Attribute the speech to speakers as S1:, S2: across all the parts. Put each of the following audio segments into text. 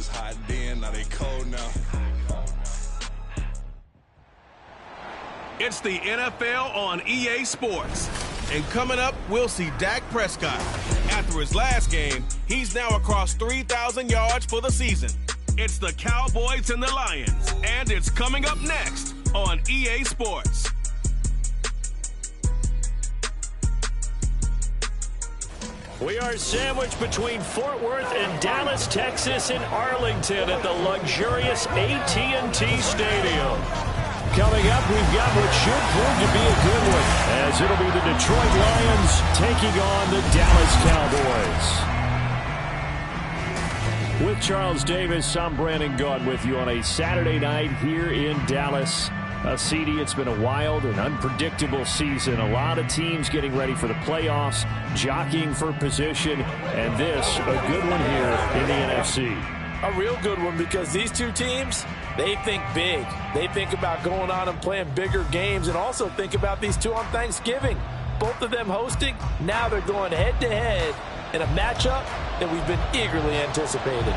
S1: was hot then, now they cold now.
S2: It's the NFL on EA Sports. And coming up, we'll see Dak Prescott. After his last game, he's now across 3,000 yards for the season. It's the Cowboys and the Lions, and it's coming up next on EA Sports.
S3: We are sandwiched between Fort Worth and Dallas, Texas, and Arlington at the luxurious AT&T Stadium. Coming up, we've got what should prove to be a good one, as it'll be the Detroit Lions taking on the Dallas Cowboys. With Charles Davis, I'm Brandon Gaud with you on a Saturday night here in Dallas. CD, it's been a wild and unpredictable season. A lot of teams getting ready for the playoffs, jockeying for position, and this, a good one here in the NFC.
S4: A real good one, because these two teams, they think big. They think about going on and playing bigger games, and also think about these two on Thanksgiving. Both of them hosting, now they're going head-to-head in a matchup that we've been eagerly anticipating.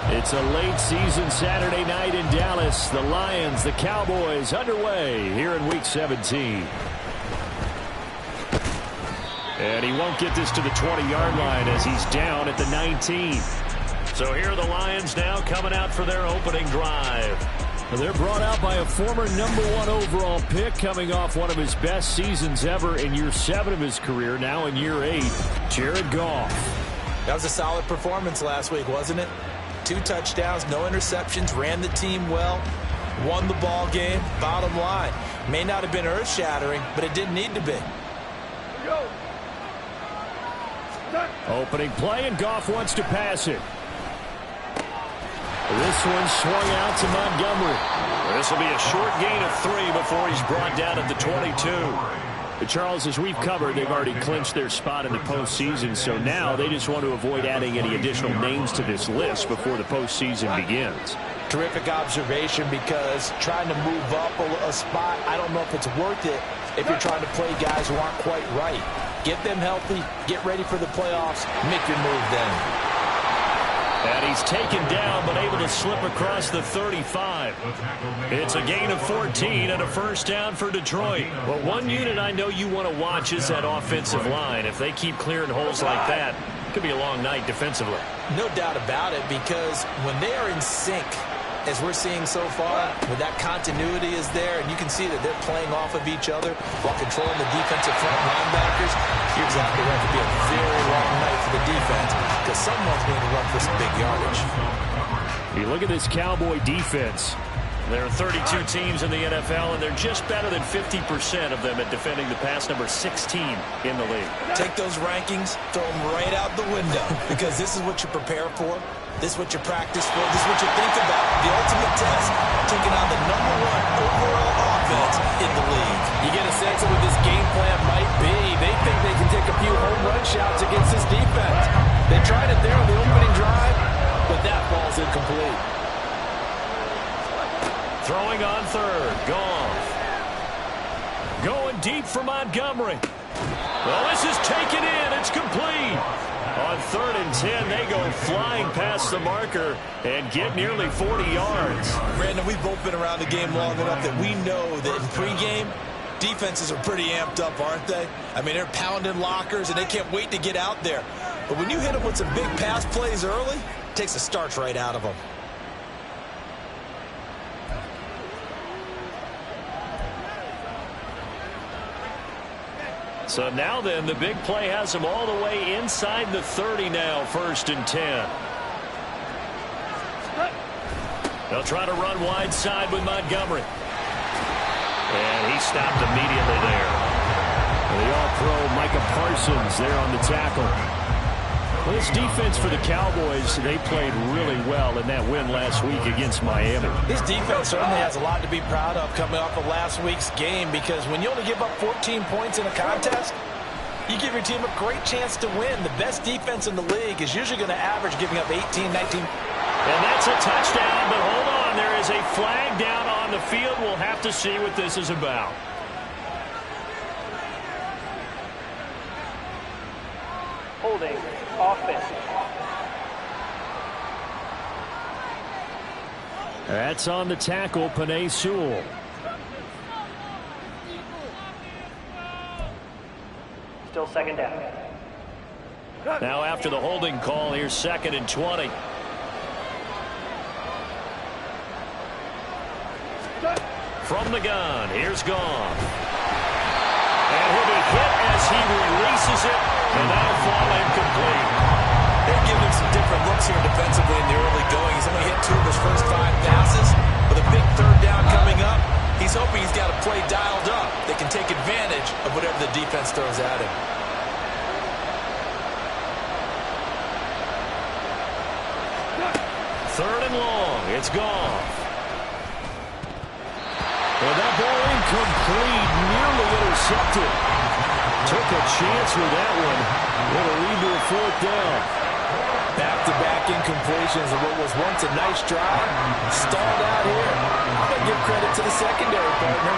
S3: It's a late season Saturday night in Dallas. The Lions, the Cowboys underway here in Week 17. And he won't get this to the 20-yard line as he's down at the 19. So here are the Lions now coming out for their opening drive. They're brought out by a former #1 overall pick, coming off one of his best seasons ever in year 7 of his career, now in year 8, Jared Goff.
S4: That was a solid performance last week, wasn't it? 2 touchdowns, no interceptions, ran the team well, won the ball game. Bottom line, may not have been earth-shattering, but it didn't need to be.
S3: Opening play, and Goff wants to pass it. This one swung out to Montgomery. This will be a short gain of 3 before he's brought down at the 22. Charles, as we've covered, they've already clinched their spot in the postseason, so now they just want to avoid adding any additional names to this list before the postseason begins.
S4: Terrific observation, because trying to move up a spot, I don't know if it's worth it if you're trying to play guys who aren't quite right. Get them healthy, get ready for the playoffs, make your move then.
S3: And he's taken down, but able to slip across the 35. It's a gain of 14 and a first down for Detroit. Well, one unit I know you want to watch is that offensive line. If they keep clearing holes like that, it could be a long night defensively.
S4: No doubt about it, because when they are in sync, as we're seeing so far, when that continuity is there, and you can see that they're playing off of each other while controlling the defensive front linebackers, you're exactly right. It could be a very long night for the defense, because someone's going to run for some big yardage.
S3: You look at this Cowboy defense. There are 32 teams in the NFL, and they're just better than 50% of them at defending the pass, number 16 in the league.
S4: Take those rankings, throw them right out the window, because this is what you prepare for. This is what you practice for. This is what you think about. The ultimate test, taking on the #1 overall offense in the league. You get a sense of what this game plan might be. They think they can take a few home run shots against this defense. They tried it there on the opening drive, but that ball's incomplete.
S3: Throwing on third, Goff. Going deep for Montgomery. Well, this is taken in. It's complete. On 3rd and 10, they go flying past the marker and get nearly 40 yards.
S4: Brandon, we've both been around the game long enough that we know that in pregame, defenses are pretty amped up, aren't they? I mean, they're pounding lockers, and they can't wait to get out there. But when you hit them with some big pass plays early, it takes the starch right out of them.
S3: So now then, the big play has them all the way inside the 30 now, 1st and 10. They'll try to run wide side with Montgomery. And he stopped immediately there. The all-pro Micah Parsons there on the tackle. Well, this defense for the Cowboys, they played really well in that win last week against Miami.
S4: This defense certainly has a lot to be proud of coming off of last week's game, because when you only give up 14 points in a contest, you give your team a great chance to win. The best defense in the league is usually going to average giving up 18, 19.
S3: And that's a touchdown, but hold on. There is a flag down on the field. We'll have to see what this is about.
S5: Holding offense.
S3: That's on the tackle, Penei Sewell.
S5: Still second down.
S3: Now after the holding call, here's 2nd and 20. From the gun, here's Goff. And he'll be hit as he releases it, and that'll fall incomplete.
S4: They're giving him some different looks here defensively in the early going. He's only hit 2 of his first 5 passes. With a big 3rd down coming up, he's hoping he's got a play dialed up that can take advantage of whatever the defense throws at him.
S3: 3rd and long, it's Goff. Well, that ball incomplete, nearly intercepted. Took a chance with that one. It'll lead to a 4th down.
S4: Back-to-back incompletions of what was once a nice drive. Stalled out here. I'm going to give credit to the secondary partner.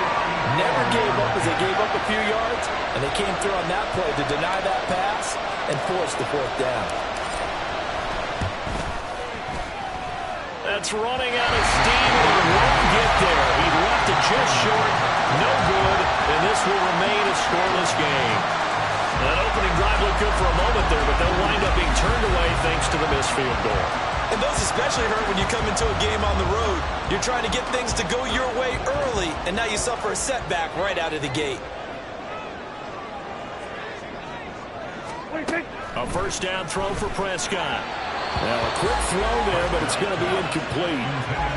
S4: Never gave up as they gave up a few yards, and they came through on that play to deny that pass and force the 4th down.
S3: That's running out of steam, and it won't get there. He left it just short. No good, and this will remain a scoreless game. That opening drive looked good for a moment there, but they'll wind up being turned away thanks to the missed field goal.
S4: And those especially hurt when you come into a game on the road. You're trying to get things to go your way early, and now you suffer a setback right out of the gate.
S3: A 1st down throw for Prescott. Now a quick throw there, but it's going to be incomplete.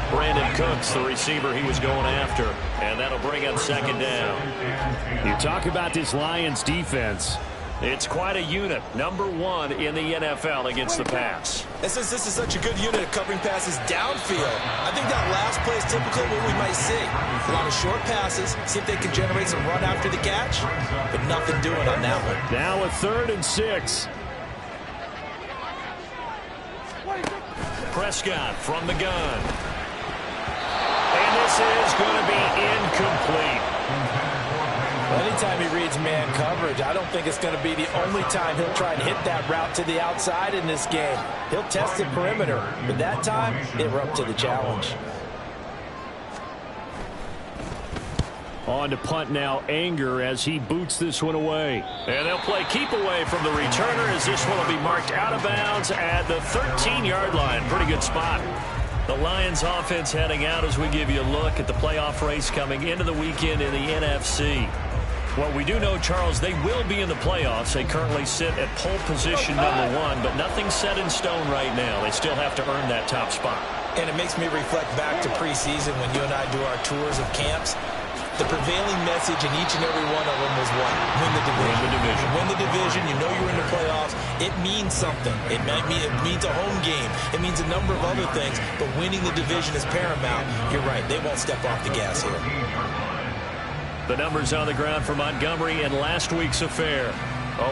S3: Brandon Cooks, the receiver he was going after, and that'll bring up 2nd down. You talk about this Lions defense. It's quite a unit, number 1 in the NFL against the pass.
S4: And since this is such a good unit of covering passes downfield, I think that last play is typical of what we might see. A lot of short passes, see if they can generate some run after the catch, but nothing doing on that one.
S3: Now a 3rd and 6. Prescott from the gun. And this is going to be incomplete.
S4: Well, anytime he reads man coverage, I don't think it's going to be the only time he'll try and hit that route to the outside in this game. He'll test the perimeter, but that time, they were up to the challenge.
S3: On to punt now, Anger, as he boots this one away. And they'll play keep away from the returner as this one will be marked out of bounds at the 13-yard line. Pretty good spot. The Lions offense heading out as we give you a look at the playoff race coming into the weekend in the NFC. Well, we do know, Charles, they will be in the playoffs. They currently sit at pole position number 1, but nothing's set in stone right now. They still have to earn that top spot.
S4: And it makes me reflect back to preseason when you and I do our tours of camps. The prevailing message in each and every one of them was what? Win the division.
S3: Win the division.
S4: Win the division. You know you're in the playoffs. It means something. It means a home game. It means a number of other things. But winning the division is paramount. You're right. They won't step off the gas here.
S3: The numbers on the ground for Montgomery in last week's affair.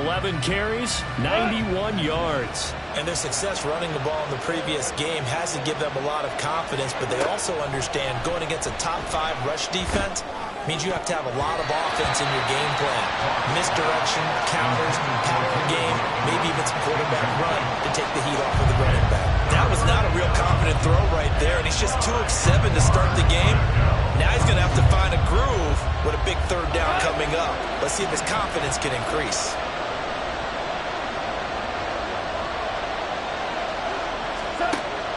S3: 11 carries, 91 yards.
S4: And their success running the ball in the previous game has to give them a lot of confidence, but they also understand going against a top 5 rush defense means you have to have a lot of offense in your game plan. Misdirection, counters, power game, maybe even some quarterback run to take the heat off of the running back. That was not a real confident throw right there, and he's just 2 of 7 to start the game. Now he's going to have to find a groove with a big 3rd down coming up. Let's see if his confidence can increase.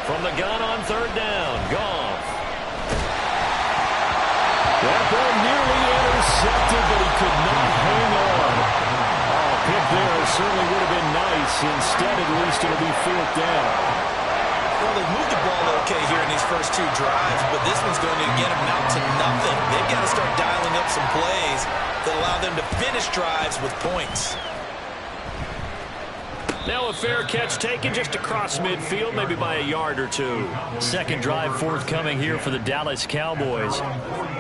S3: From the gun on 3rd down, Goff. That ball nearly intercepted, but he could not hang on. Oh, pick there certainly would have been nice. Instead, at least it'll be 4th down.
S4: Well, they've moved the ball okay here in these first 2 drives, but this one's going to, again, amount to nothing. They've got to start dialing up some plays that allow them to finish drives with points.
S3: Now a fair catch taken just across midfield, maybe by a yard or 2. Second drive forthcoming here for the Dallas Cowboys.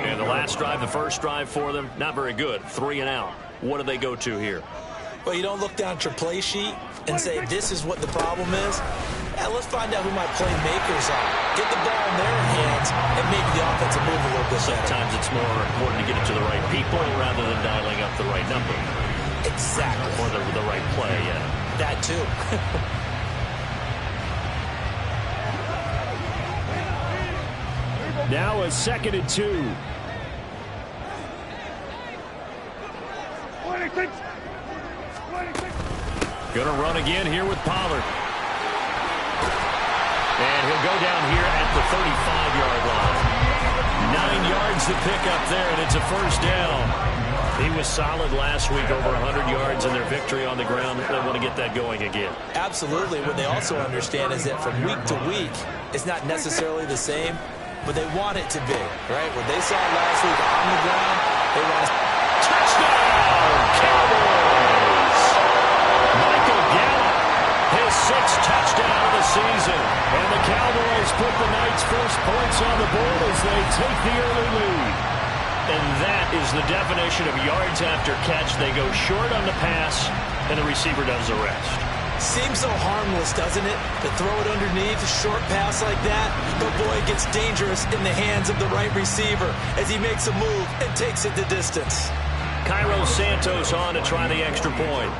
S3: And the last drive, the first drive for them, not very good. 3 and out. What do they go to here?
S4: Well, you don't look down at your play sheet and say, this is what the problem is. Yeah, let's find out who my playmakers are. Get the ball in their hands, and maybe the offense will move a little bit better.
S3: Sometimes it's more important to get it to the right people rather than dialing up the right number.
S4: Exactly.
S3: Or the right play, yeah.
S4: That too.
S3: Now a 2nd and 2. Going to run again here with Pollard. And he'll go down here at the 35-yard line. 9 yards to pick up there, and it's a first down. He was solid last week, over 100 yards in their victory on the ground. They want to get that going again.
S4: Absolutely. What they also understand is that from week to week, it's not necessarily the same, but they want it to be, right? What they saw last week on the ground, they want to...
S3: Touchdown, Cowboys! Michael Gallup, his 6th touchdown of the season. And the Cowboys put the night's first points on the board as they take the early lead. And that is the definition of yards after catch. They go short on the pass, and the receiver does the rest.
S4: Seems so harmless, doesn't it? To throw it underneath, a short pass like that. But boy, it gets dangerous in the hands of the right receiver as he makes a move and takes it the distance.
S3: Cairo Santos on to try the extra point.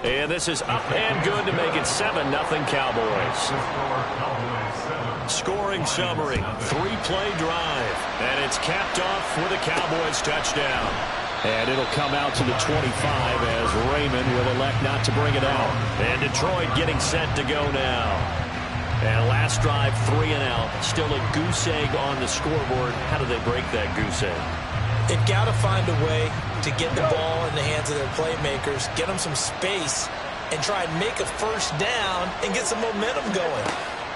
S3: And this is up and good to make it 7-0 Cowboys. Scoring summary, 3-play drive. And it's capped off with a Cowboys touchdown. And it'll come out to the 25 as Raymond will elect not to bring it out. And Detroit getting set to go now. And last drive, 3 and out. Still a goose egg on the scoreboard. How do they break that goose egg?
S4: They've got to find a way to get the ball in the hands of their playmakers, get them some space, and try and make a first down and get some momentum going.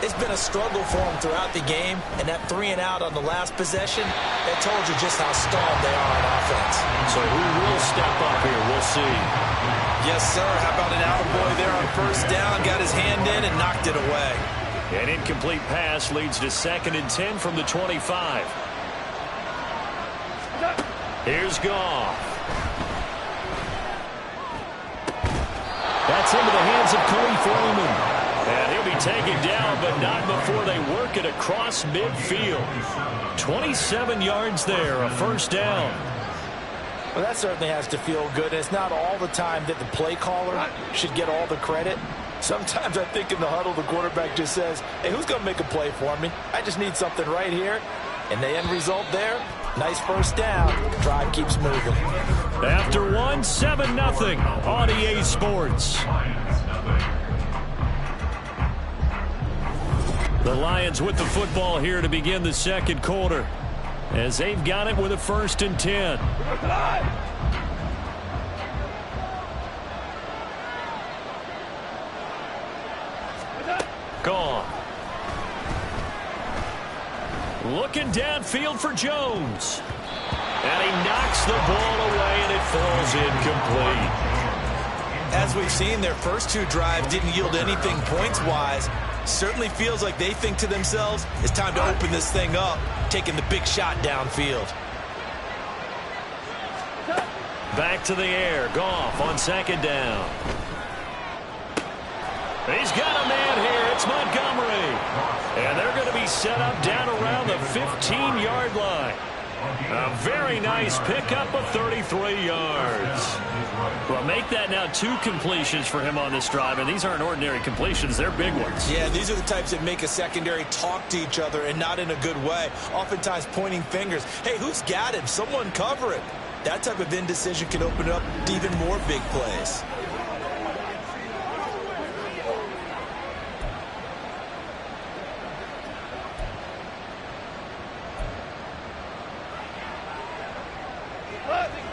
S4: It's been a struggle for them throughout the game, and that 3 and out on the last possession, that told you just how stalled they are on offense.
S3: So who will step up here? We'll see.
S4: Yes, sir. How about an attaboy there on first down? Got his hand in and knocked it away.
S3: An incomplete pass leads to 2nd and 10 from the 25. Here's Goff. That's into the hands of Khalif Raymond. And he'll be taken down, but not before they work it across midfield. 27 yards there, a first down.
S4: Well, that certainly has to feel good. It's not all the time that the play caller should get all the credit. Sometimes I think in the huddle, the quarterback just says, hey, who's going to make a play for me? I just need something right here. And the end result there, nice first down. Drive keeps moving.
S3: After 1, 7-0 on EA Sports. The Lions with the football here to begin the second quarter, as they've got it with a 1st and 10. Gone. Looking downfield for Jones. And he knocks the ball away, and it falls incomplete.
S4: As we've seen, their first 2 drives didn't yield anything points-wise. Certainly feels like they think to themselves, it's time to open this thing up, taking the big shot downfield.
S3: Back to the air. Goff on 2nd down. He's got a man here. It's Montgomery. And they're going to be set up down around the 15-yard line. A very nice pickup of 33 yards. Well, make that now 2 completions for him on this drive, and these aren't ordinary completions. They're big ones.
S4: Yeah, these are the types that make a secondary talk to each other, and not in a good way. Oftentimes pointing fingers. Hey, who's got him? Someone cover it. That type of indecision can open up to even more big plays.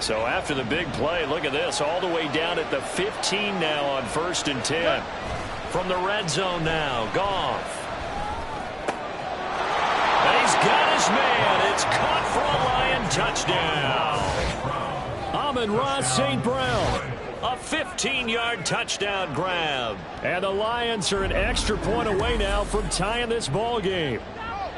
S3: So after the big play, look at this, all the way down at the 15 now on 1st and 10. From the red zone now, Goff. And he's got his man. It's caught for a Lion touchdown. Amon-Ra St. Brown, a 15-yard touchdown grab. And the Lions are an extra point away now from tying this ball game.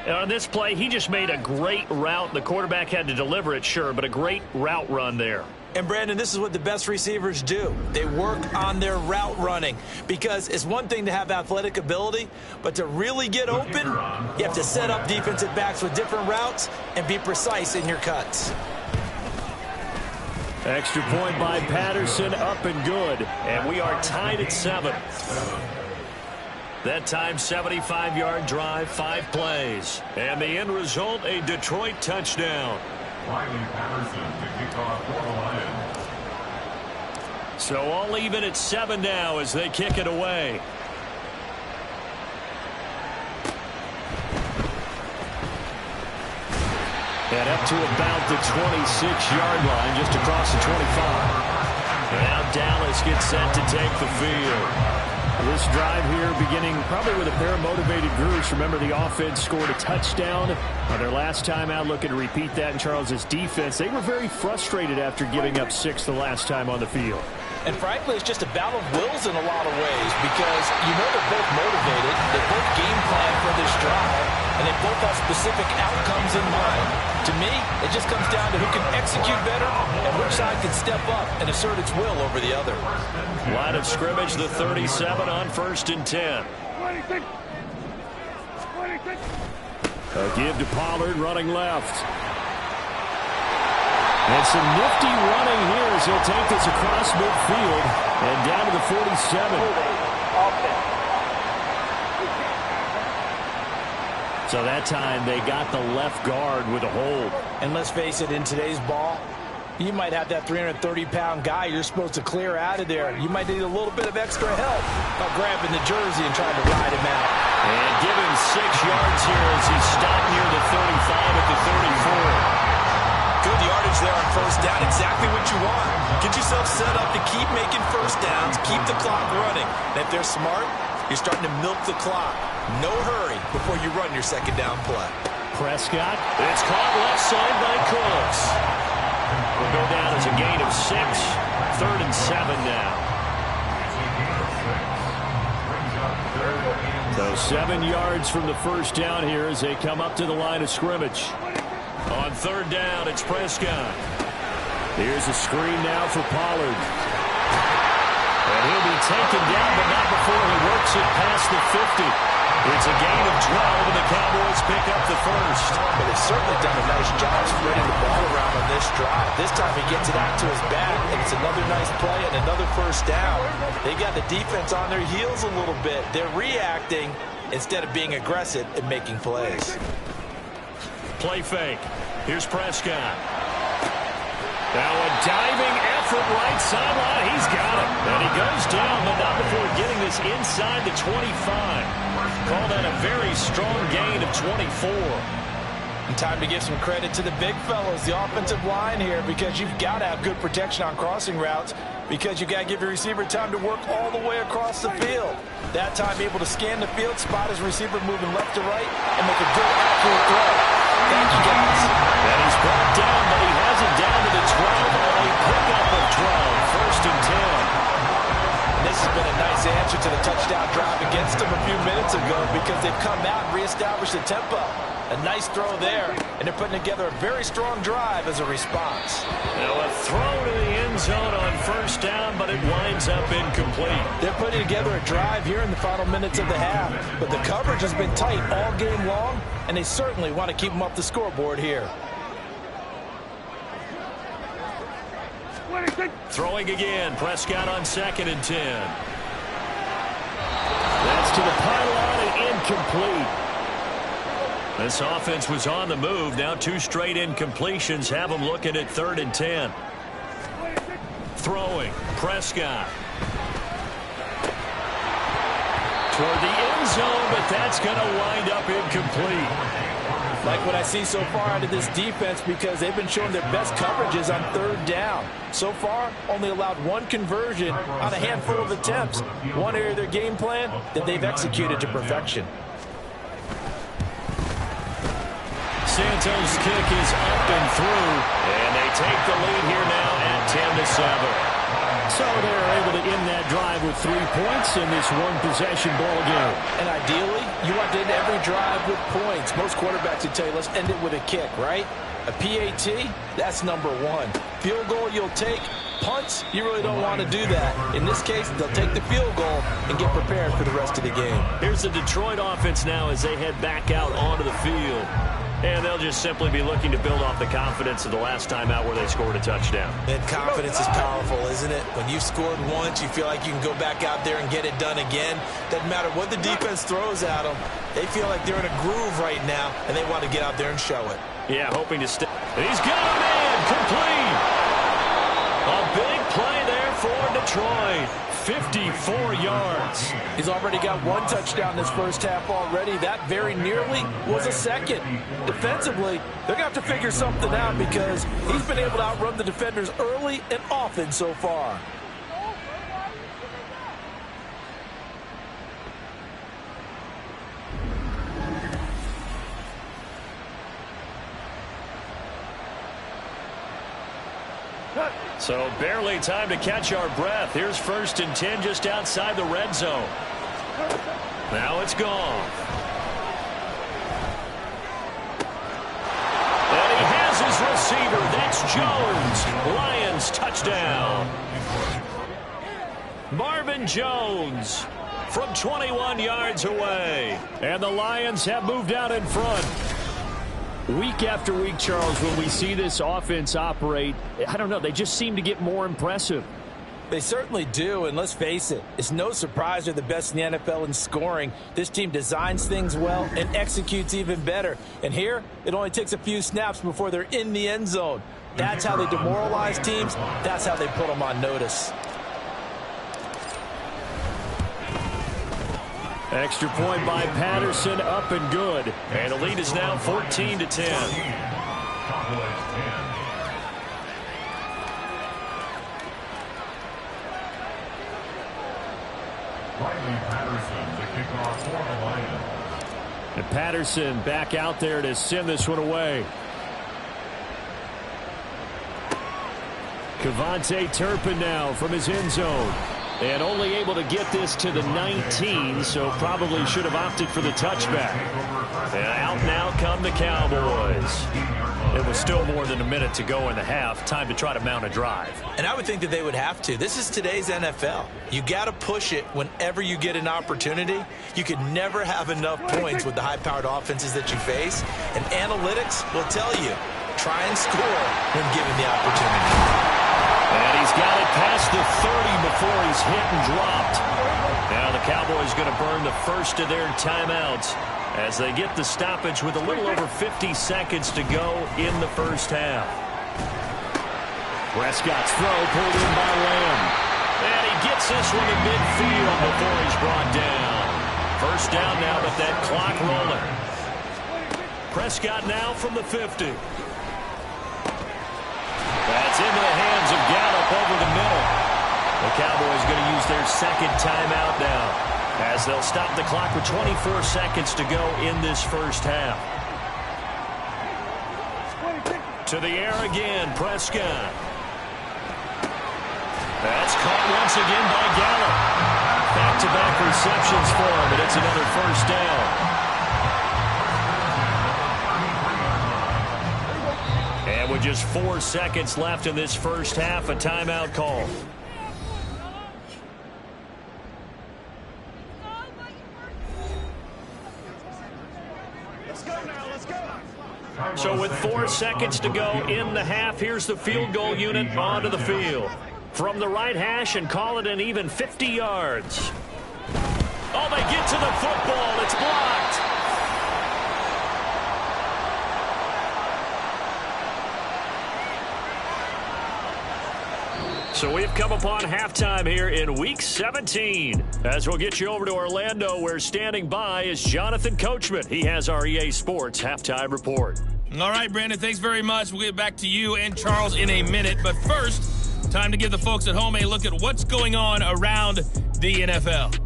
S3: And on this play, he just made a great route. The quarterback had to deliver it, sure, but a great route run there.
S4: And, Brandon, this is what the best receivers do. They work on their route running, because it's one thing to have athletic ability, but to really get open, you have to set up defensive backs with different routes and be precise in your cuts.
S3: Extra point by Patterson, up and good. And we are tied at 7. That time, 75-yard drive, 5 plays. And the end result, a Detroit touchdown.
S6: Riley Patterson to kick off for the Lions.
S3: So all even at 7 now as they kick it away. And up to about the 26-yard line, just across the 25. Now Dallas gets set to take the field. This drive here beginning probably with a pair of motivated groups. Remember, the offense scored a touchdown on their last time out, looking to repeat that in Charles' defense. They were very frustrated after giving up 6 the last time on the field.
S4: And frankly, it's just a battle of wills in a lot of ways because you know they're both motivated, they both game plan for this drive, and they both have specific outcomes in mind. To me, it just comes down to who can execute better and which side can step up and assert its will over the other.
S3: Line of scrimmage, the 37 on 1st and 10. A give to Pollard running left. And some nifty running here as he'll take this across midfield and down to the 47. So that time they got the left guard with a hold.
S4: And let's face it, in today's ball, you might have that 330-pound guy you're supposed to clear out of there. You might need a little bit of extra help by grabbing the jersey and trying to ride him out.
S3: And give him 6 yards here as he stopped near the 35 at the 34.
S4: Good yardage there on 1st down. Exactly what you want. Get yourself set up to keep making 1st downs, keep the clock running. And if they're smart, you're starting to milk the clock. No hurry before you run your 2nd down play.
S3: Prescott. It's caught left side by Cooks. Will go down as a gain of 6. 3rd and 7 now. So 7 yards from the 1st down here as they come up to the line of scrimmage. On 3rd down, it's Prescott. Here's a screen now for Pollard. And he'll be taken down, but not before he works it past the 50. It's a gain of 12, and the Cowboys pick up the 1st.
S4: But they've certainly done a nice job spreading the ball around on this drive. This time he gets it out to his back, and it's another nice play and another 1st down. They got the defense on their heels a little bit. They're reacting instead of being aggressive and making plays.
S3: Play fake. Here's Prescott. Now a diving effort right sideline. He's got it. And he goes down, but not before getting this inside the 25. Call that a very strong gain of 24.
S4: And time to give some credit to the big fellas, the offensive line here, because you've got to have good protection on crossing routes because you've got to give your receiver time to work all the way across the field. That time able to scan the field, spot his receiver moving left to right, and make a good, accurate throw. Thank you, guys.
S3: And he's brought down, but he has it down to the 12 on a pickup of 12. 1st and 10.
S4: And this has been a nice answer to the touchdown drive against them a few minutes ago because they've come out and reestablished the tempo. A nice throw there, and they're putting together a very strong drive as a response.
S3: Now a throw to the end zone on 1st down, but it winds up incomplete.
S4: They're putting together a drive here in the final minutes of the half, but the coverage has been tight all game long, and they certainly want to keep them up the scoreboard here.
S3: Throwing again, Prescott on 2nd and 10. That's to the pylon and incomplete. This offense was on the move. Now 2 straight incompletions have them looking at 3rd and 10. Throwing, Prescott. Toward the end zone, but that's going to wind up incomplete.
S4: Like what I see so far out of this defense because they've been showing their best coverages on 3rd down. So far, only allowed 1 conversion on a handful of attempts. One area of their game plan that they've executed to perfection.
S3: Santos' kick is up and through, and they take the lead here now at 10-7. So they're able to end that drive with 3 points in this one-possession ball game.
S4: And ideally, you want to end every drive with points. Most quarterbacks would tell you, let's end it with a kick, right? A PAT, that's number 1. Field goal you'll take. Punts, you really don't want to do that. In this case, they'll take the field goal and get prepared for the rest of the game.
S3: Here's the Detroit offense now as they head back out onto the field. And they'll just simply be looking to build off the confidence of the last time out where they scored a touchdown.
S4: And confidence is powerful, isn't it? When you've scored once, you feel like you can go back out there and get it done again. Doesn't matter what the defense throws at them. They feel like they're in a groove right now, and they want to get out there and show it.
S3: Yeah, hoping to stay. He's got a man complete. A big play there for Detroit. 54 yards.
S7: He's already got one touchdown this first half already. That very nearly was a second. Defensively, they're going to have to figure something out because he's been able to outrun the defenders early and often so far.
S3: So barely time to catch our breath. Here's 1st and 10 just outside the red zone. Now it's gone. And he has his receiver. That's Jones. Lions touchdown. Marvin Jones from 21 yards away. And the Lions have moved out in front.
S7: Week after week, Charles, when we see this offense operate, I don't know, they just seem to get more impressive. They certainly do, and let's face it, it's no surprise they're the best in the NFL in scoring. This team designs things well and executes even better. And here, it only takes a few snaps before they're in the end zone. That's how they demoralize teams. That's how they put them on notice.
S3: Extra point by Patterson, up and good. And the lead is now 14-10.
S7: And Patterson back out there to send this one away. Kevontae Turpin now from his end zone. And only able to get this to the 19, so probably should have opted for the touchback.
S3: And out now come the Cowboys. It was still more than a minute to go in the half. Time to try to mount a drive.
S4: And I would think that they would have to. This is today's NFL. You got to push it whenever you get an opportunity. You could never have enough points with the high-powered offenses that you face. And analytics will tell you, try and score when given the opportunity.
S3: And he's got it past the 30 before he's hit and dropped. Now the Cowboys going to burn the first of their timeouts as they get the stoppage with a little over 50 seconds to go in the first half.
S7: Prescott's throw pulled in by Lamb.
S3: And he gets this one in midfield before he's brought down. First down now, but that clock rolling. Prescott now from the 50. That's into the hands of Gallup over the middle. The Cowboys going to use their second timeout now as they'll stop the clock with 24 seconds to go in this first half. To the air again, Prescott. That's caught once again by Gallup. Back-to-back receptions for him, and it's another first down. And with just 4 seconds left in this first half, a timeout call. So with 4 seconds to go in the half, here's the field goal unit onto the field. From the right hash and call it an even 50 yards. Oh, they get to the football. It's blocked. So we've come upon halftime here in Week 17. As we'll get you over to Orlando, where standing by is Jonathan Coachman. He has our EA Sports Halftime Report.
S8: All right, Brandon, thanks very much. We'll get back to you and Charles in a minute. But first, time to give the folks at home a look at what's going on around the NFL.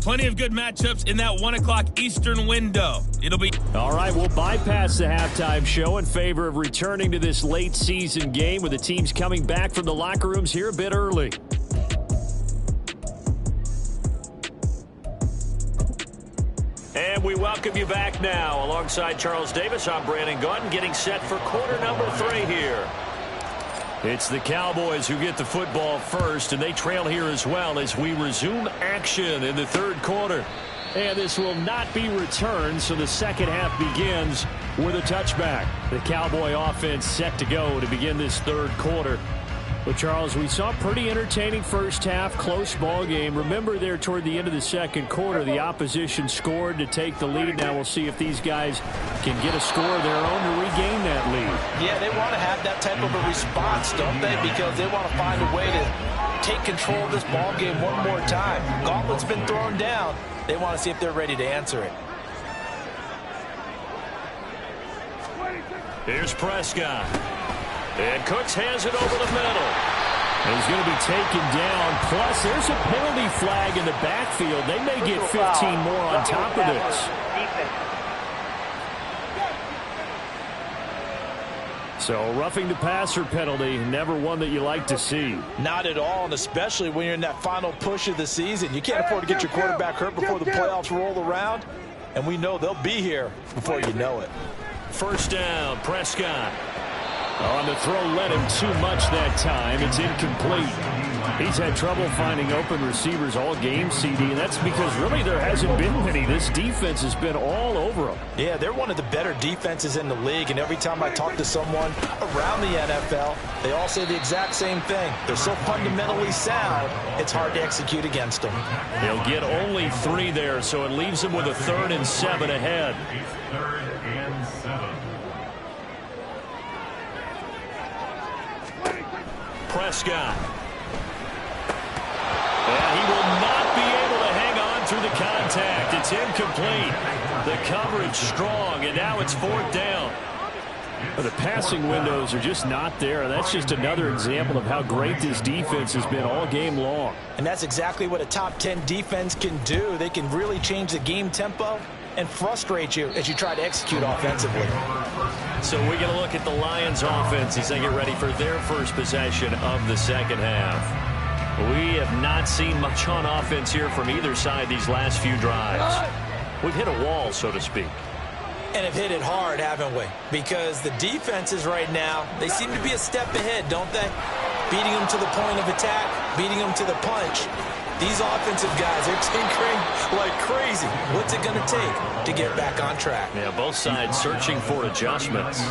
S8: Plenty of good matchups in that 1 o'clock Eastern window. It'll be...
S7: All right, we'll bypass the halftime show in favor of returning to this late season game with the teams coming back from the locker rooms here a bit early.
S3: And we welcome you back now. Alongside Charles Davis, I'm Brandon Gautin, getting set for quarter number 3 here. It's the Cowboys who get the football first, and they trail here as well as we resume action in the third quarter. And this will not be returned, so the second half begins with a touchback. The Cowboy offense set to go to begin this third quarter. But, Charles, we saw a pretty entertaining first half, close ball game. Remember there toward the end of the second quarter, the opposition scored to take the lead. Now we'll see if these guys can get a score of their own to regain that lead.
S4: Yeah, they want to have that type of a response, don't they? Because they want to find a way to take control of this ball game one more time. Gauntlet's been thrown down. They want to see if they're ready to answer it.
S3: Here's Prescott. And Cooks has it over the middle. And he's going to be taken down. Plus, there's a penalty flag in the backfield. They may get 15 more on top of this. So, roughing the passer penalty, never one that you like to see.
S4: Not at all, and especially when you're in that final push of the season. You can't afford to get your quarterback hurt before the playoffs roll around. And we know they'll be here before you know it.
S3: First down, Prescott. On the throw, led him too much that time. It's incomplete. He's had trouble finding open receivers all game, CD, and that's because really there hasn't been many. This defense has been all over them.
S4: Yeah, they're one of the better defenses in the league, and every time I talk to someone around the NFL, they all say the exact same thing. They're so fundamentally sound, it's hard to execute against them.
S3: They'll get only 3 there, so it leaves them with a 3rd and 7 ahead.
S6: It's 3rd and 7.
S3: Prescott. And he will not be able to hang on through the contact. It's incomplete. The coverage strong, and now it's 4th down. The passing windows are just not there. That's just another example of how great this defense has been all game long.
S4: And that's exactly what a top 10 defense can do. They can really change the game tempo and frustrate you as you try to execute offensively.
S3: So we're going to look at the Lions offense as they get ready for their first possession of the second half. We have not seen much on offense here from either side these last few drives. We've hit a wall, so to speak.
S4: And have hit it hard, haven't we? Because the defenses right now, they seem to be a step ahead, don't they? Beating them to the point of attack, beating them to the punch. These offensive guys are tinkering like crazy. What's it going to take to get back on track?
S3: Yeah, both sides searching for adjustments.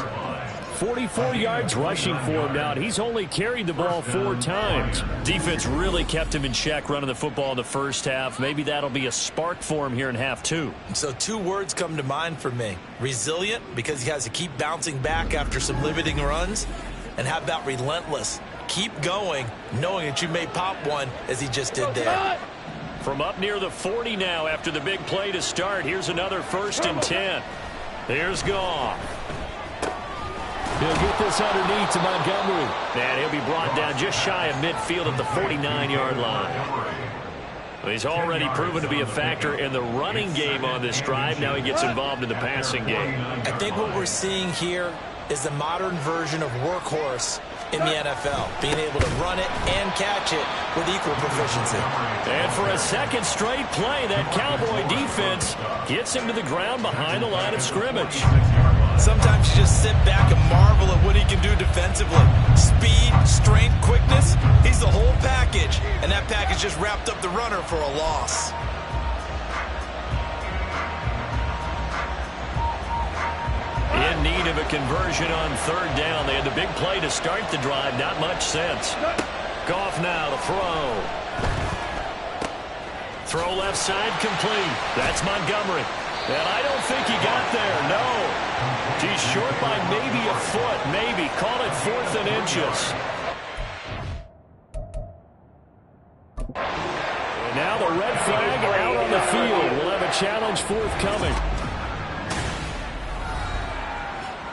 S3: 44 yards rushing for him now, and he's only carried the ball 4 times. Defense really kept him in check running the football in the first half. Maybe that'll be a spark for him here in half 2.
S4: So 2 words come to mind for me. Resilient, because he has to keep bouncing back after some limiting runs. And how about relentless? Keep going, knowing that you may pop one as he just did there.
S3: From up near the 40 now after the big play to start. Here's another 1st and 10. Here's Goff.
S7: He'll get this underneath to Montgomery.
S3: And he'll be brought down just shy of midfield at the 49-yard line. Well, he's already proven to be a factor in the running game on this drive. Now he gets involved in the passing game.
S4: I think what we're seeing here is the modern version of workhorse in the NFL, being able to run it and catch it with equal proficiency.
S3: And for a second straight play, that Cowboy defense gets him to the ground behind the line of scrimmage.
S4: Sometimes you just sit back and marvel at what he can do defensively. Speed, strength, quickness, he's the whole package. And that package just wrapped up the runner for a loss.
S3: In need of a conversion on 3rd down. They had the big play to start the drive. Not much sense. Goff now to throw. Throw left side complete. That's Montgomery. And I don't think he got there. No. He's short by maybe a foot. Maybe. Call it 4th and inches. And now the red flag out on the field. We'll have a challenge forthcoming.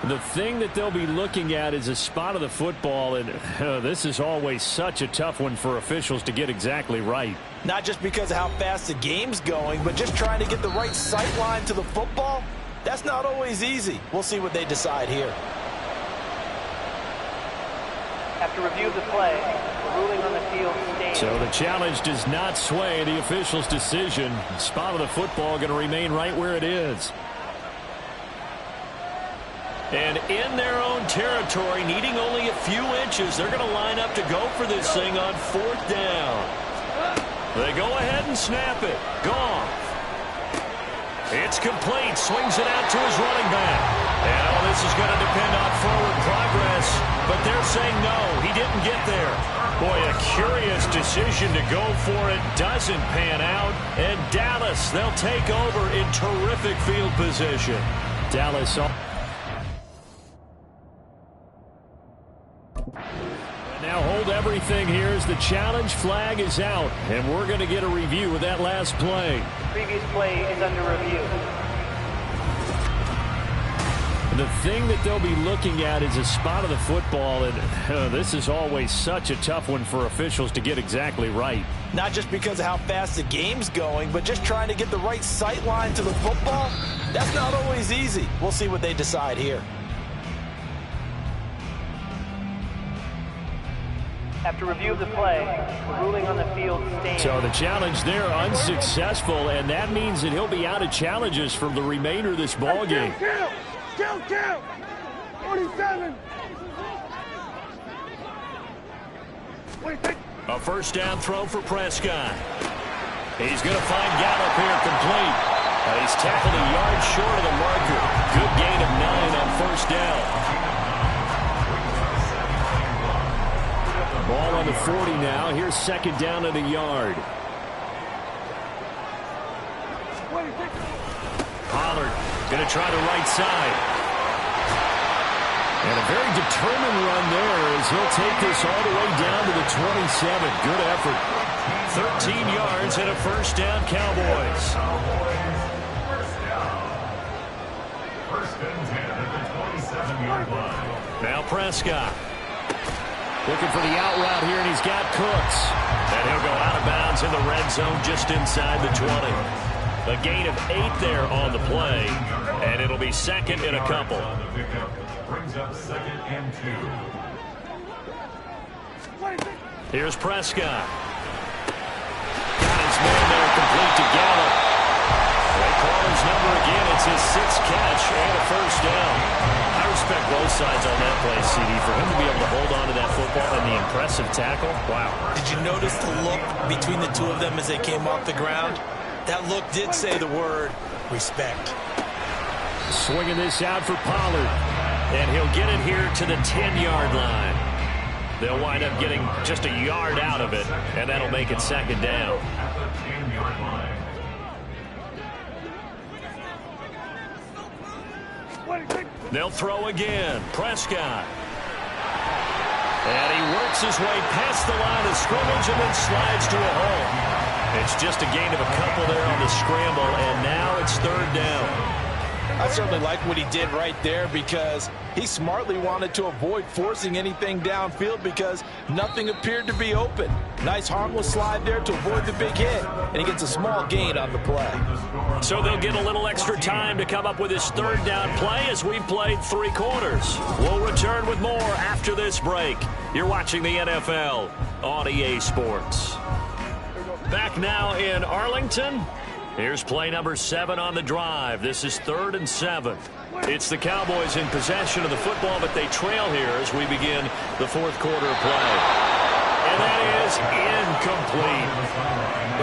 S3: The thing that they'll be looking at is a spot of the football, and this is always such a tough one for officials to get exactly right.
S4: Not just because of how fast the game's going, but just trying to get the right sight line to the football. That's not always easy. We'll see what they decide here.
S5: After review of the play, the ruling on the field stands.
S3: So the challenge does not sway the official's decision. The spot of the football going to remain right where it is. And in their own territory, needing only a few inches, they're going to line up to go for this thing on 4th down. They go ahead and snap it. Goff. It's complete. Swings it out to his running back. And all this is going to depend on forward progress, but they're saying no, he didn't get there. Boy, a curious decision to go for it. Doesn't pan out. And Dallas, they'll take over in terrific field position.
S7: Dallas. Now hold everything here as the challenge flag is out. And we're going to get a review of that last play.
S5: The previous play is under review.
S7: The thing that they'll be looking at is a spot of the football, and this is always such a tough one for officials to get exactly right.
S4: Not just because of how fast the game's going, but just trying to get the right sight line to the football. That's not always easy. We'll see what they decide here.
S5: After review of the play, the ruling on the field stands.
S7: So the challenge there unsuccessful, and that means that he'll be out of challenges for the remainder of this ball game.
S9: Count! 47!
S3: A first down throw for Prescott. He's going to find Gallup here complete. He's tackled a yard short of the marker. Good gain of 9 on first down.
S7: Ball on the 40 now. Here's second down and a yard.
S3: Pollard going to try the right side.
S7: And a very determined run there as he'll take this all the way down to the 27. Good effort.
S3: 13 yards and a first down, Cowboys.
S6: First and 10 at the 27-yard line.
S3: Now Prescott.
S7: Looking for the out route here, and he's got Cooks.
S3: And he'll go out of bounds in the red zone just inside the 20. A gain of 8 there on the play, and it'll be second and a couple.
S6: Brings up second and 2.
S3: Here's Prescott. Got his man there complete to Gallup. They call his number again. It's his 6th catch and a first down. I respect both sides on that play, CD. For him to be able to hold on to that football and the impressive tackle, wow.
S4: Did you notice the look between the two of them as they came off the ground? That look did say the word respect.
S7: Swinging this out for Pollard.
S3: And he'll get it here to the 10-yard line. They'll wind up getting just a yard out of it, and that'll make it second down.
S6: At the 10-yard line.
S3: They'll throw again. Prescott. And he works his way past the line of scrimmage and then slides to a hole. It's just a gain of a couple there on the scramble, and now it's third down.
S4: I certainly like what he did right there because he smartly wanted to avoid forcing anything downfield because nothing appeared to be open. Nice harmless slide there to avoid the big hit, and he gets a small gain on the play.
S3: So they'll get a little extra time to come up with his third down play as we've played 3 quarters. We'll return with more after this break. You're watching the NFL on EA Sports. Back now in Arlington. Here's play number 7 on the drive. This is 3rd and 7. It's the Cowboys in possession of the football, but they trail here as we begin the 4th quarter of play. And that is incomplete.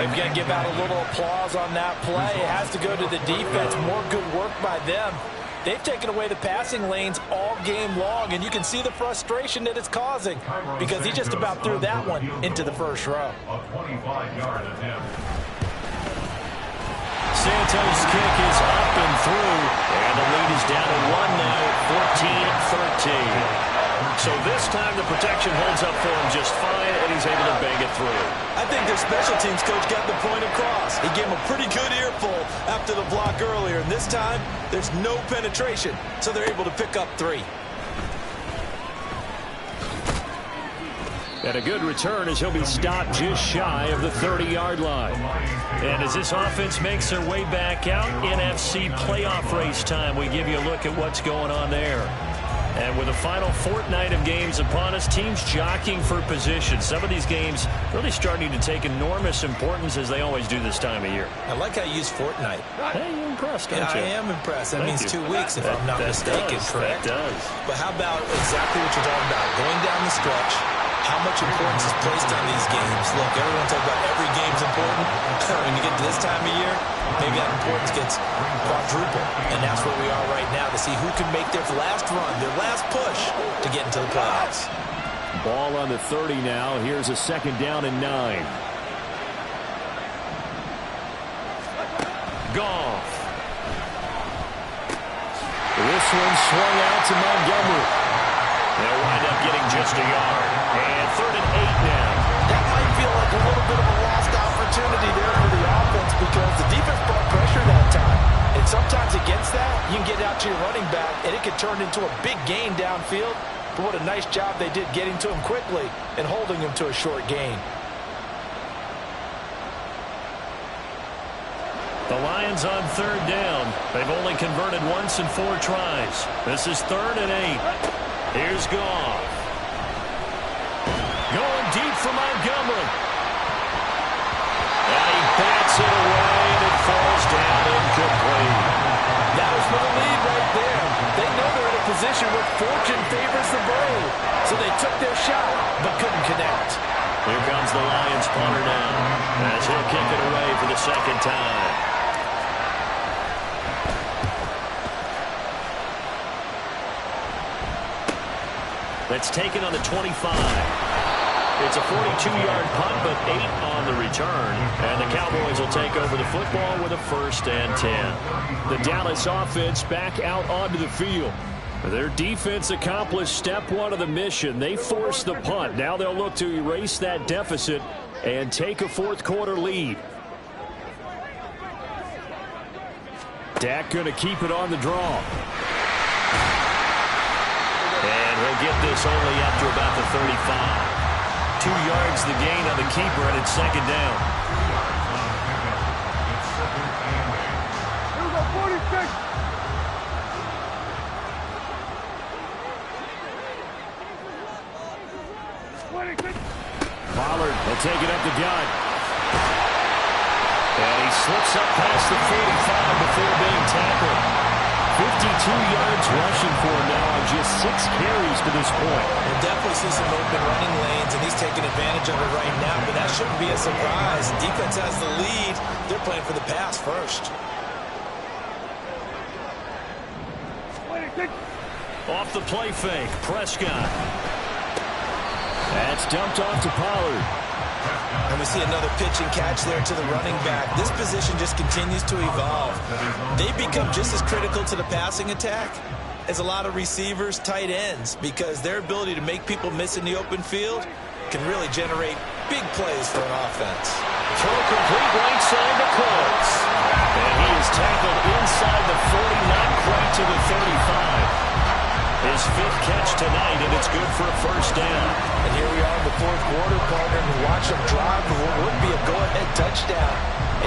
S4: We've got to give out a little applause on that play. It has to go to the defense. More good work by them. They've taken away the passing lanes all game long, and you can see the frustration that it's causing because he just about threw that one into the first row.
S6: A 25-yard attempt.
S3: Santos' kick is up and through, and the lead is down to 1 now, 14-13. So this time the protection holds up for him just fine, and he's able to bang it through.
S4: I think their special teams coach got the point across. He gave him a pretty good earful after the block earlier, and this time there's no penetration, so they're able to pick up 3.
S7: And a good return as he'll be stopped just shy of the 30-yard line.
S3: And as this offense makes their way back out, NFC playoff race time, we give you a look at what's going on there. And with the final fortnight of games upon us, teams jockeying for position. Some of these games really starting to take enormous importance as they always do this time of year.
S4: I like how you use fortnight.
S3: Hey, you're impressed, don't you?
S4: I am impressed. That means 2 weeks if I'm not mistaken, correct?
S3: That does.
S4: But how about exactly what you're talking about? Going down the stretch, how much importance is placed on these games. Look, everyone talks about every game's important. When you get to this time of year, maybe that importance gets quadruple. And that's where we are right now to see who can make their last run, their last push to get into the playoffs.
S3: Ball on the 30 now. Here's a 2nd down and 9. Goff. This one swung out to Montgomery. They'll wind up getting just a yard. And 3rd and 8 now.
S4: That might feel like a little bit of a lost opportunity there for the offense because the defense brought pressure that time. And sometimes against that, you can get out to your running back, and it could turn into a big gain downfield. But what a nice job they did getting to him quickly and holding him to a short gain.
S3: The Lions on 3rd down. They've only converted once in 4 tries. This is 3rd and 8. Here's Goff. Going deep for Montgomery. And he bats it away, and it falls down incomplete.
S4: That was for the lead right there. They know they're in a position where fortune favors the brave. So they took their shot, but couldn't connect.
S3: Here comes the Lions punter now, as he'll kick it away for the 2nd time. That's taken on the 25. It's a 42-yard punt, but 8 on the return. And the Cowboys will take over the football with a 1st and 10. The Dallas offense back out onto the field. Their defense accomplished step 1 of the mission. They forced the punt. Now they'll look to erase that deficit and take a 4th quarter lead. Dak going to keep it on the draw. And he'll get this only up to about the 35. 2 yards the gain on the keeper, and it's 2nd down.
S9: Here we go, 46.
S3: Pollard will take it up the gut. And he slips up past the 45 before being tackled. 52 yards rushing for him now on just 6 carries to this point.
S4: We'll definitely see some open running lanes, and he's taking advantage of it right now, but that shouldn't be a surprise. The defense has the lead. They're playing for the pass first.
S3: Off the play fake, Prescott. That's dumped off to Pollard.
S4: And we see another pitch and catch there to the running back. This position just continues to evolve. They've become just as critical to the passing attack as a lot of receivers, tight ends, because their ability to make people miss in the open field can really generate big plays for an offense.
S3: Throw complete right side to Coates. And he is tackled inside the 40, not quite to the 35. His 5th catch tonight, and it's good for a 1st down.
S4: And here we are in the 4th quarter, partner, and watch him drive for what would be a go-ahead touchdown.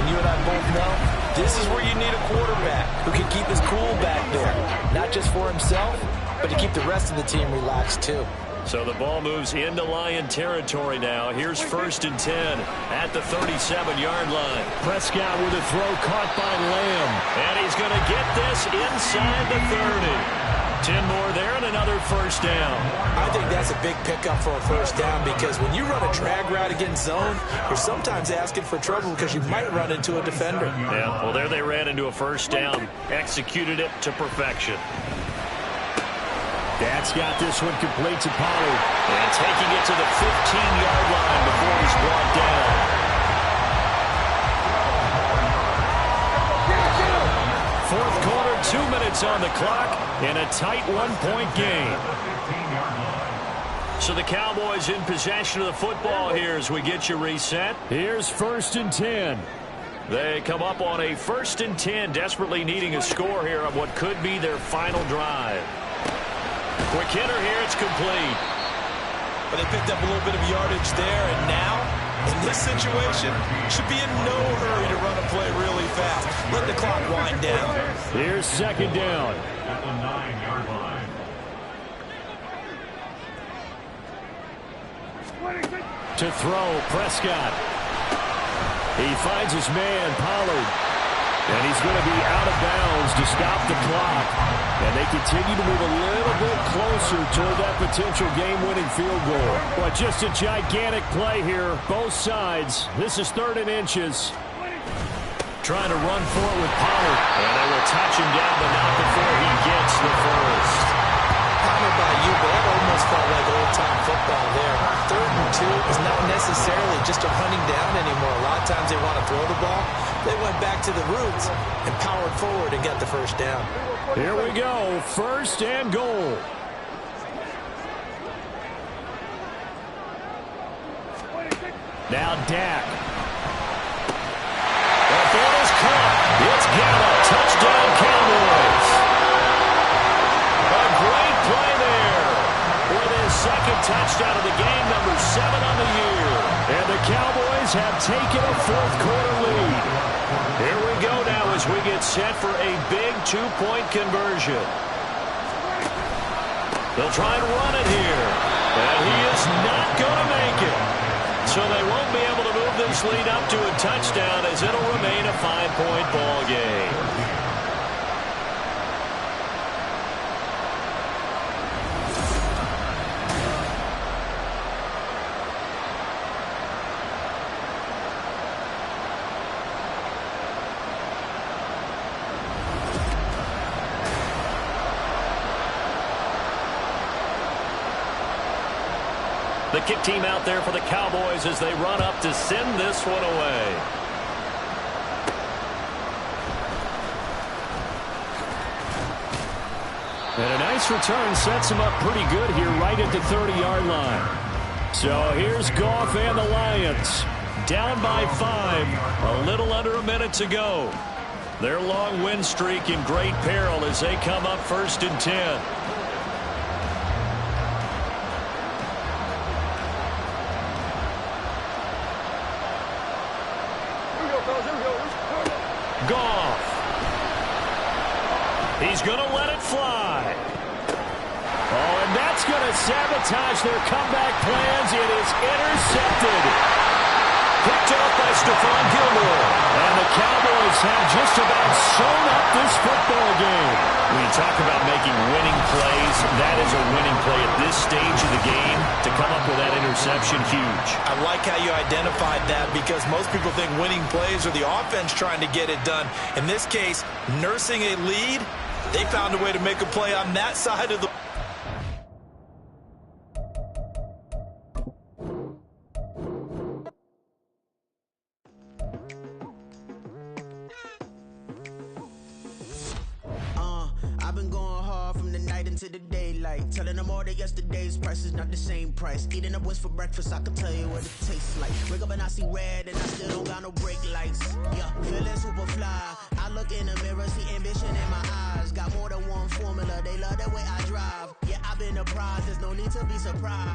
S4: And you and I both know this is where you need a quarterback who can keep his cool back there, not just for himself, but to keep the rest of the team relaxed too.
S3: So the ball moves into Lion territory now. Here's 1st and 10 at the 37-yard line. Prescott with a throw caught by Lamb. And he's going to get this inside the 30. 10 more there and another 1st down.
S4: I think that's a big pickup for a 1st down because when you run a drag route against zone, you're sometimes asking for trouble because you might run into a defender.
S3: Yeah, well, there they ran into a 1st down. Executed it to perfection. That's got this one complete to Pollard. And taking it to the 15-yard line before he's brought down. 4th quarter, 2 minutes on the clock, in a tight 1-point game. So the Cowboys in possession of the football here as we get you reset. Here's 1st and 10. They come up on a 1st and 10, desperately needing a score here on what could be their final drive. Quick hitter here, it's complete.
S4: But they picked up a little bit of yardage there, and now, in this situation, should be in no hurry to run a play really fast. Let the clock wind down.
S3: Here's 2nd down.
S6: At the 9-yard line.
S3: To throw, Prescott. He finds his man, Pollard. And he's going to be out of bounds to stop the clock. And they continue to move a little bit closer toward that potential game-winning field goal. But just a gigantic play here, both sides. This is 3rd and inches. Trying to run for it with Pollard. And they will touch him down, but not before he gets the first.
S4: I don't know about you, but that almost felt like old-time football there. 3rd and 2 is not necessarily just a hunting down anymore. A lot of times they want to throw the ball. They went back to the roots and powered forward and got the first down.
S3: Here we go, 1st and goal. Now Dak. The ball is caught. It's Gallup. Touchdown, Cowboys. A great play there. With his 2nd touchdown of the game, number 7 on the year. And the Cowboys have taken a 4th quarter lead. Here we go now as we get set for a big 2-point conversion. They'll try and run it here. And he is not going to make it. So they won't be able to move this lead up to a touchdown as it'll remain a 5-point ball game. The kick team out there for the Cowboys as they run up to send this one away. And a nice return sets him up pretty good here right at the 30-yard line. So here's Goff and the Lions. Down by 5. A little under a minute to go. Their long win streak in great peril as they come up 1st and 10. Goff. He's going to let it fly. Oh, and that's going to sabotage their comeback plans. It is intercepted. Picked off by Stephon Gilmore. And the Cowboys have just about sewn up this football game. When you talk about making winning plays, that is a winning play at this stage of the game. To come up with that interception, huge.
S4: I like how you identified that because most people think winning plays are the offense trying to get it done. In this case, nursing a lead, they found a way to make a play on that side of the
S10: I've been going hard from the night into the daylight, telling them all that yesterday's price is not the same price. Eating up what's for breakfast, I can tell you what it tastes like. Wake up and I see red and I still don't got no brake lights. Yeah, feeling super fly. I look in the mirror, see ambition in my eyes. Got more than one formula, they love the way I drive. Yeah, I've been a prize, there's no need to be surprised.